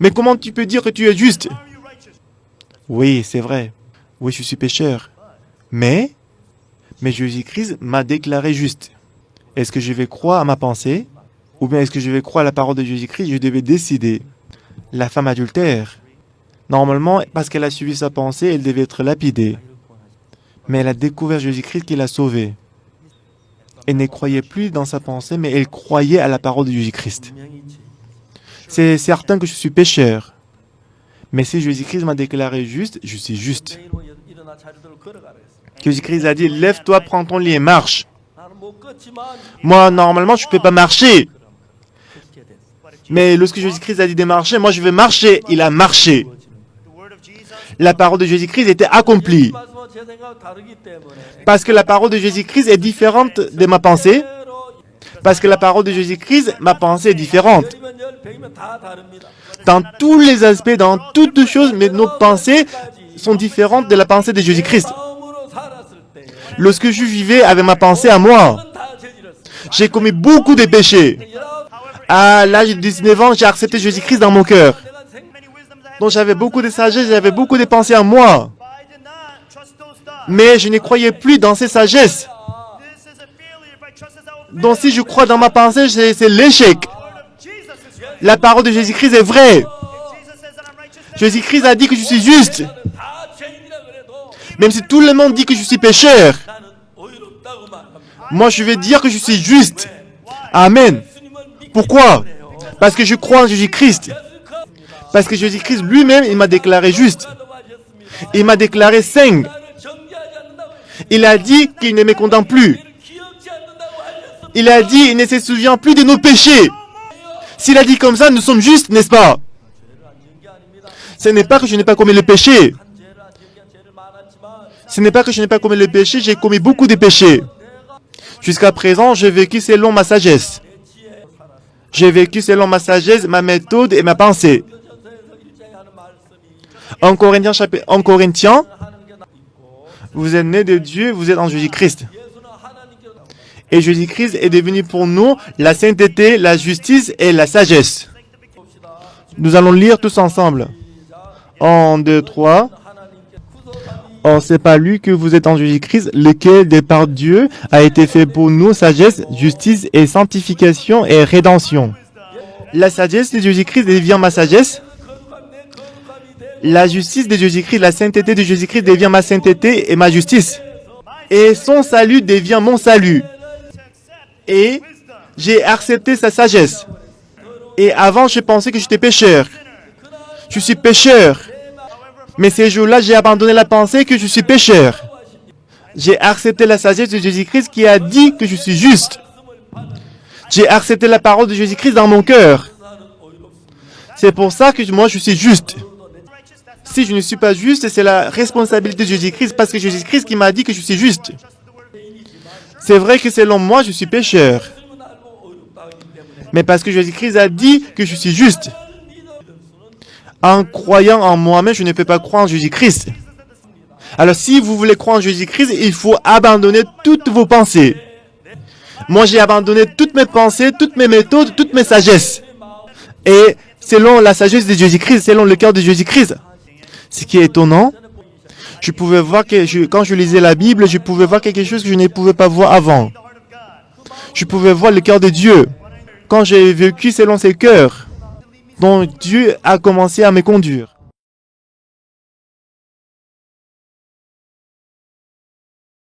Mais comment tu peux dire que tu es juste? Oui, c'est vrai. Oui, je suis pécheur. Mais Jésus-Christ m'a déclaré juste. Est-ce que je vais croire à ma pensée? Ou bien est-ce que je vais croire à la parole de Jésus-Christ? Je devais décider. La femme adultère, normalement, parce qu'elle a suivi sa pensée, elle devait être lapidée. Mais elle a découvert Jésus-Christ qui l'a sauvée. Elle ne croyait plus dans sa pensée, mais elle croyait à la parole de Jésus-Christ. C'est certain que je suis pécheur. Mais si Jésus-Christ m'a déclaré juste, je suis juste. Jésus-Christ a dit, lève-toi, prends ton lit et marche. Moi, normalement, je ne peux pas marcher. Mais lorsque Jésus-Christ a dit de marcher, moi je vais marcher. Il a marché. La parole de Jésus-Christ était accomplie. Parce que la parole de Jésus-Christ est différente de ma pensée. Parce que la parole de Jésus-Christ, ma pensée est différente. Dans tous les aspects, dans toutes les choses, mais nos pensées sont différentes de la pensée de Jésus-Christ. Lorsque je vivais avec ma pensée à moi, j'ai commis beaucoup de péchés. À l'âge de 19 ans, j'ai accepté Jésus-Christ dans mon cœur. Donc j'avais beaucoup de sagesse, j'avais beaucoup de pensées en moi. Mais je ne croyais plus dans ces sagesses. Donc si je crois dans ma pensée, c'est l'échec. La parole de Jésus-Christ est vraie. Jésus-Christ a dit que je suis juste. Même si tout le monde dit que je suis pécheur, moi je vais dire que je suis juste. Amen. Pourquoi? Parce que je crois en Jésus-Christ. Parce que Jésus-Christ lui-même, il m'a déclaré juste. Il m'a déclaré saint. Il a dit qu'il ne me condamne plus. Il a dit qu'il ne se souvient plus de nos péchés. S'il a dit comme ça, nous sommes justes, n'est-ce pas? Ce n'est pas que je n'ai pas commis le péché. Ce n'est pas que je n'ai pas commis le péché, j'ai commis beaucoup de péchés. Jusqu'à présent, j'ai vécu selon ma sagesse. J'ai vécu selon ma sagesse, ma méthode et ma pensée. En Corinthiens, vous êtes nés de Dieu, vous êtes en Jésus-Christ. Et Jésus-Christ est devenu pour nous la sainteté, la justice et la sagesse. Nous allons lire tous ensemble. 1, 2, 3. Or, c'est pas lui que vous êtes en Jésus-Christ, lequel, de par Dieu, a été fait pour nous sagesse, justice et sanctification et rédemption. La sagesse de Jésus-Christ devient ma sagesse. La justice de Jésus-Christ, la sainteté de Jésus-Christ devient ma sainteté et ma justice. Et son salut devient mon salut. Et j'ai accepté sa sagesse. Et avant, je pensais que j'étais pécheur. Je suis pécheur. Mais ces jours-là, j'ai abandonné la pensée que je suis pécheur. J'ai accepté la sagesse de Jésus-Christ qui a dit que je suis juste. J'ai accepté la parole de Jésus-Christ dans mon cœur. C'est pour ça que moi, je suis juste. Si je ne suis pas juste, c'est la responsabilité de Jésus-Christ parce que Jésus-Christ qui m'a dit que je suis juste. C'est vrai que selon moi, je suis pécheur. Mais parce que Jésus-Christ a dit que je suis juste. En croyant en moi-même, je ne peux pas croire en Jésus-Christ. Alors, si vous voulez croire en Jésus-Christ, il faut abandonner toutes vos pensées. Moi, j'ai abandonné toutes mes pensées, toutes mes méthodes, toutes mes sagesses. Et selon la sagesse de Jésus-Christ, selon le cœur de Jésus-Christ. Ce qui est étonnant, je pouvais voir que quand je lisais la Bible, je pouvais voir quelque chose que je ne pouvais pas voir avant. Je pouvais voir le cœur de Dieu. Quand j'ai vécu selon ses cœurs, dont Dieu a commencé à me conduire.